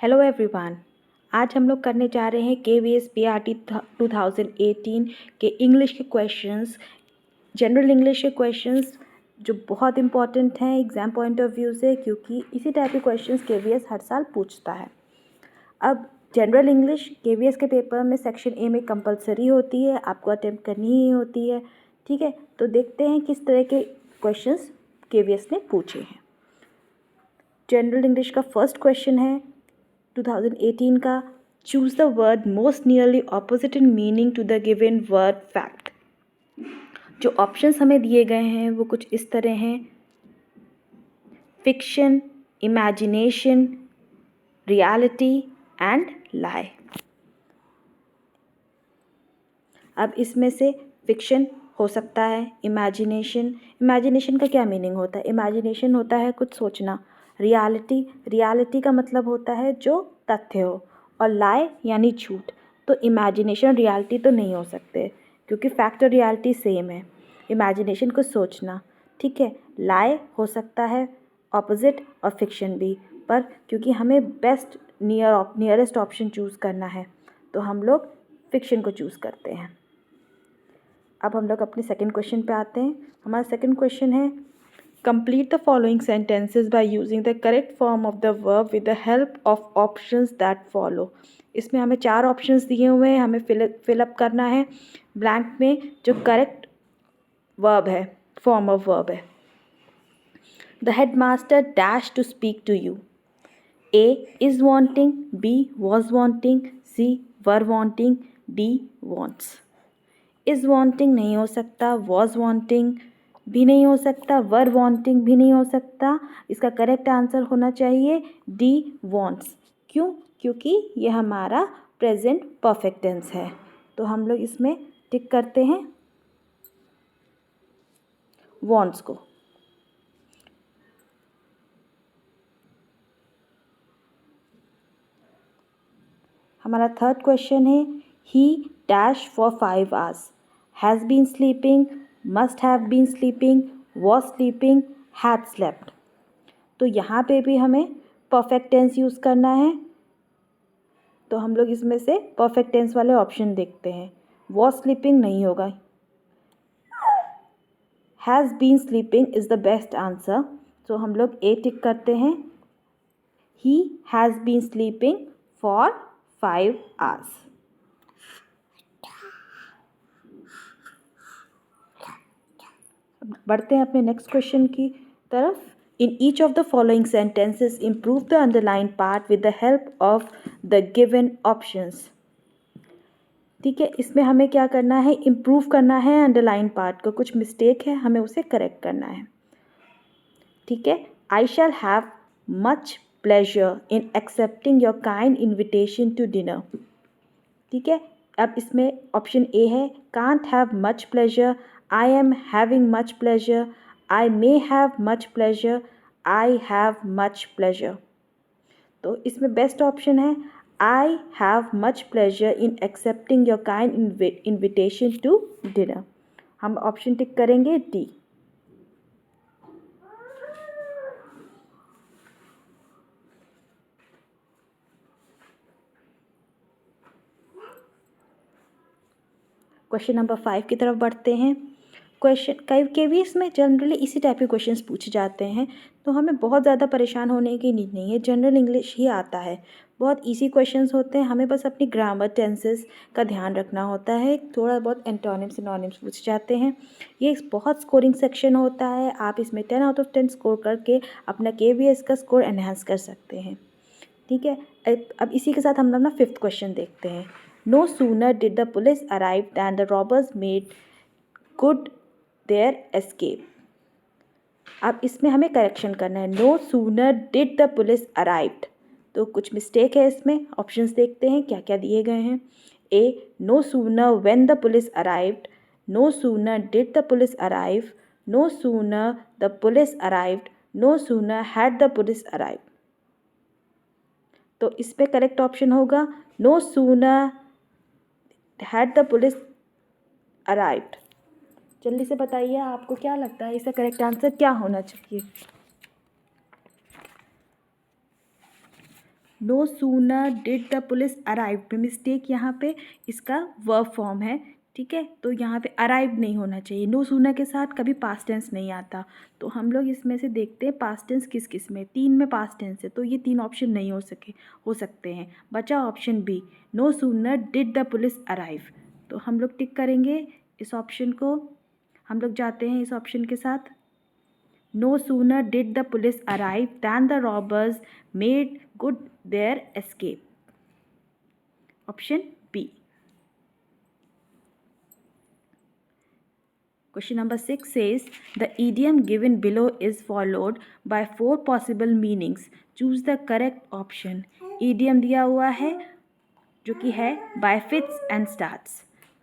Hello everyone. आज हम लोग करने जा रहे हैं KVS PRT 2018 के इंग्लिश के क्वेश्चंस, जनरल इंग्लिश के क्वेश्चंस जो बहुत इंपॉर्टेंट हैं एग्ज़ाम पॉइंट ऑफ व्यू से, क्योंकि इसी टाइप के क्वेश्चंस KVS हर साल पूछता है। अब जनरल इंग्लिश KVS के पेपर में सेक्शन ए में कंपलसरी होती है, आपको अटेम्प्ट करनी ही होती है। ठीक है, तो देखते हैं किस तरह के क्वेश्चंस KVS ने पूछे हैं। जनरल इंग्लिश का फर्स्ट क्वेश्चन है 2018 का, choose the word most nearly opposite in meaning to the given word fact. जो ऑप्शंस हमें दिए गए हैं वो कुछ इस तरह हैं: fiction, imagination, reality and lie. अब इसमें से फिक्शन हो सकता है, इमेजिनेशन का क्या मीनिंग होता है? इमेजिनेशन होता है कुछ सोचना। रियलिटी का मतलब होता है जो तथ्य हो, और लाई यानी झूठ। तो इमेजिनेशन रियलिटी तो नहीं हो सकते, क्योंकि फैक्ट और रियलिटी सेम है। इमेजिनेशन को सोचना, ठीक है। लाई हो सकता है ऑपोजिट, और फिक्शन भी, पर क्योंकि हमें बेस्ट नियरेस्ट ऑप्शन चूज़ करना है तो हम लोग फिक्शन को चूज़ करते हैं। अब हम लोग अपने सेकंड क्वेश्चन पे आते हैं। हमारा सेकंड क्वेश्चन है, complete the following sentences by using the correct form of the verb with the help of options that follow. इसमें हमें 4 ऑप्शंस दिए हुए हैं, हमें फिलअप करना है ब्लैंक में जो करेक्ट वर्ब है, फॉर्म ऑफ वर्ब है। The headmaster dash to speak to you. A is wanting, B was wanting, C were wanting, D wants। is wanting नहीं हो सकता, was wanting भी नहीं हो सकता, were wanting भी नहीं हो सकता। इसका करेक्ट आंसर होना चाहिए D wants। क्यों? क्योंकि ये हमारा प्रेजेंट परफेक्ट टेंस है, तो हम लोग इसमें टिक करते हैं wants को। हमारा थर्ड क्वेश्चन है, he dash for 5 hours, has been sleeping, must have been sleeping, was sleeping, had slept. तो यहाँ पे भी हमें परफेक्ट टेंस यूज़ करना है, तो हम लोग इसमें से परफेक्ट टेंस वाले ऑप्शन देखते हैं। वॉज स्लीपिंग नहीं होगा, has been sleeping is the best answer, तो हम लोग ए टिक करते हैं। He has been sleeping for 5 hours। बढ़ते हैं अपने नेक्स्ट क्वेश्चन की तरफ। In each of the following sentences improve the underlined part with the help of the given options. ठीक है, इसमें हमें क्या करना है? इम्प्रूव करना है अंडरलाइन पार्ट को। कुछ मिस्टेक है, हमें उसे करेक्ट करना है। ठीक है, I shall have much pleasure in accepting your kind invitation to dinner. ठीक है, अब इसमें ऑप्शन ए है, can't have much pleasure, I am having much pleasure, I may have much pleasure, I have much pleasure. तो इसमें best option है I have much pleasure in accepting your kind invitation to dinner. हम option tick करेंगे D. Question number 5 की तरफ बढ़ते हैं। Question KVS में जनरली इसी टाइप के क्वेश्चंस पूछे जाते हैं, तो हमें बहुत ज़्यादा परेशान होने की नीड नहीं है। जनरल इंग्लिश ही आता है, बहुत इजी क्वेश्चंस होते हैं। हमें बस अपनी ग्रामर, टेंसेस का ध्यान रखना होता है। थोड़ा बहुत एंटोनिम्स सिनोनिम्स पूछे जाते हैं। ये एक बहुत स्कोरिंग सेक्शन होता है, आप इसमें 10 out of 10 स्कोर करके अपना KVS का स्कोर एनहांस कर सकते हैं। ठीक है, अब इसी के साथ हम लोग ना 5th क्वेश्चन देखते हैं। No sooner did the police arrive than the robbers made good their escape. अब इसमें हमें करेक्शन करना है। No sooner did the police arrived, तो कुछ मिस्टेक है इसमें। ऑप्शंस देखते हैं क्या क्या दिए गए हैं। A, no sooner when the police arrived, no sooner did the police arrive, no sooner the police arrived, no sooner had the police arrive. तो इस पे करेक्ट ऑप्शन होगा no sooner had the police arrived. जल्दी से बताइए आपको क्या लगता है इसका करेक्ट आंसर क्या होना चाहिए? No sooner did the police arrive पे मिस्टेक यहाँ पे इसका वर्ब फॉर्म है, ठीक है। तो यहाँ पे अराइव नहीं होना चाहिए। नो सूनर के साथ कभी पास्ट टेंस नहीं आता। तो हम लोग इसमें से देखते हैं पास्ट टेंस किस किस में। 3 में पास्ट टेंस है, तो ये 3 ऑप्शन नहीं हो सकते हैं। बचा option B, no sooner did the police arrive. तो हम लोग टिक करेंगे इस ऑप्शन को। हम लोग जाते हैं इस ऑप्शन के साथ। No sooner did the police arrive than the robbers made good their escape. Option B. Question number 6 says the idiom given below is followed by 4 possible meanings. Choose the correct option. Idiom दिया हुआ है जो कि है by fits and starts.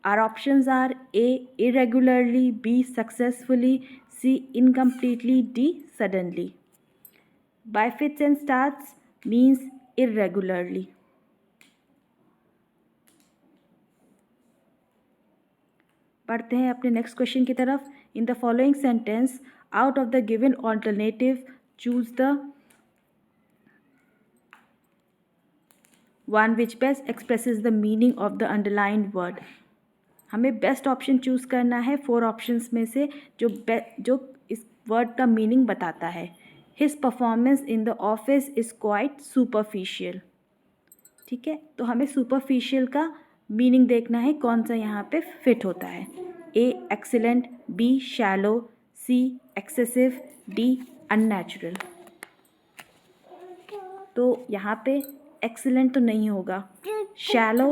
Our options are A. irregularly, B. successfully, C. incompletely, D. suddenly. By fits and starts means irregularly. पढ़ते हैं अपने next question की तरफ। In the following sentence out of the given alternative choose the one which best expresses the meaning of the underlined word. हमें best option choose करना है 4 options में से जो इस वर्ड का मीनिंग बताता है। His performance in the office is quite superficial, ठीक है। तो हमें सुपरफिशियल का मीनिंग देखना है कौन सा यहाँ पे फिट होता है। ए एक्सीलेंट, बी शैलो, सी एक्सेसिव, डी अननेचुरल। तो यहाँ पे एक्सीलेंट तो नहीं होगा, शैलो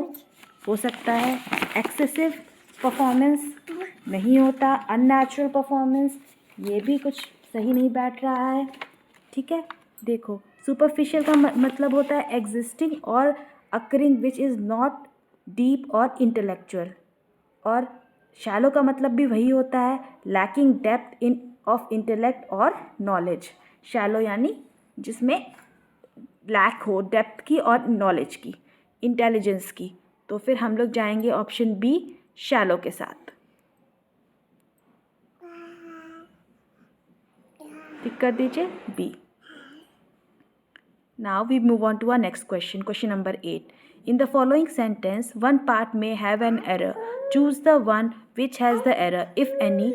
हो सकता है, एक्सेसिव परफॉर्मेंस नहीं होता, अननेचुरल परफॉर्मेंस ये भी कुछ सही नहीं बैठ रहा है, ठीक है। देखो सुपरफिशियल का मतलब होता है एग्जिस्टिंग और occurring which is not deep और इंटेलेक्चुअल, और शैलो का मतलब भी वही होता है lacking depth in of intellect और नॉलेज। शैलो यानी जिसमें लैक हो डेप्थ की और नॉलेज की, इंटेलिजेंस की। तो फिर हम लोग जाएंगे ऑप्शन बी शैलो के साथ। टिक कर दीजिए B. Now we move on to our next question. Question number 8. In the following sentence, one part may have an error. Choose the one which has the error, if any.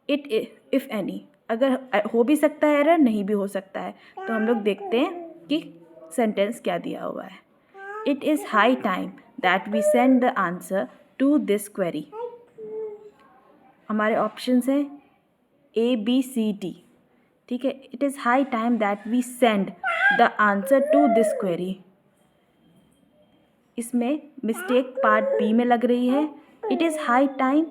If any. अगर हो भी सकता है error, नहीं भी हो सकता है। तो हम लोग देखते हैं कि सेंटेंस क्या दिया हुआ है। It is high time that we send the answer to this query. हमारे ऑप्शंस हैं A, B, C, D, ठीक है। It is high time that we send the answer to this query. इसमें मिस्टेक पार्ट बी में लग रही है। It is high time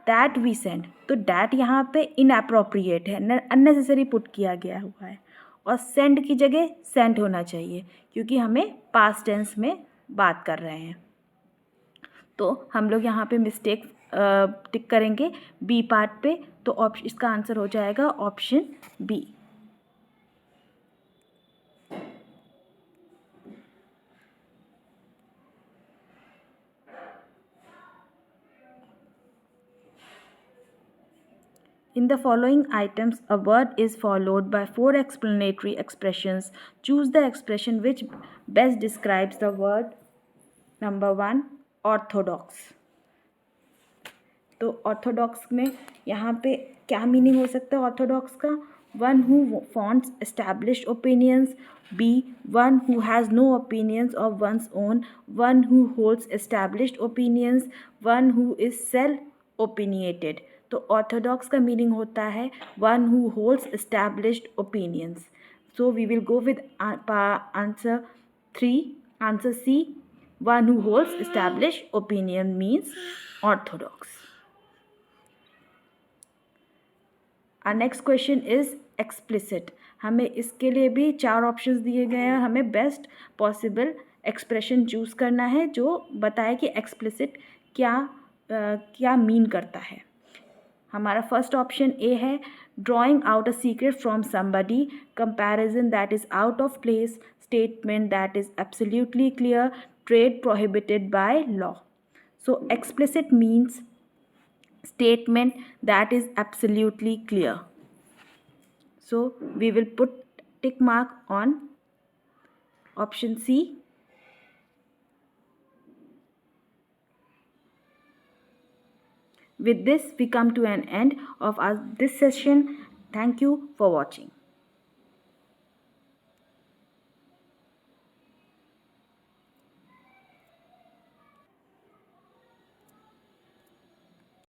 that we send, तो डैट यहाँ पे इनअप्रोप्रिएट है, अननेसेसरी पुट किया गया हुआ है, और सेंड की जगह सेंड होना चाहिए क्योंकि हमें पास्ट टेंस में बात कर रहे हैं। तो हम लोग यहाँ पे मिस्टेक टिक करेंगे बी पार्ट पे। तो इसका आंसर हो जाएगा option B. In the following items, a word is followed by 4 explanatory expressions. Choose the expression which best describes the word. Number 1, orthodox. तो ऑर्थोडॉक्स में यहाँ पे क्या मीनिंग हो सकता है ऑर्थोडॉक्स का? One who flouts established opinions, B one who has no opinions of one's own, one who holds established opinions, one who is self opinionated. तो ऑर्थोडॉक्स का मीनिंग होता है one who holds established opinions. So we will go with answer 3, answer C, one who holds established opinion means orthodox. Our next question is explicit. हमें इसके लिए भी 4 options दिए गए हैं। हमें बेस्ट पॉसिबल एक्सप्रेशन चूज़ करना है जो बताए कि एक्सप्लिसिट क्या मीन करता है। हमारा फर्स्ट ऑप्शन ए है drawing out a secret from somebody, comparison that is out of place, statement that is absolutely clear, trade prohibited by law. So explicit means statement that is absolutely clear. So we will put tick mark on option C. With this, we come to an end of this session. Thank you for watching.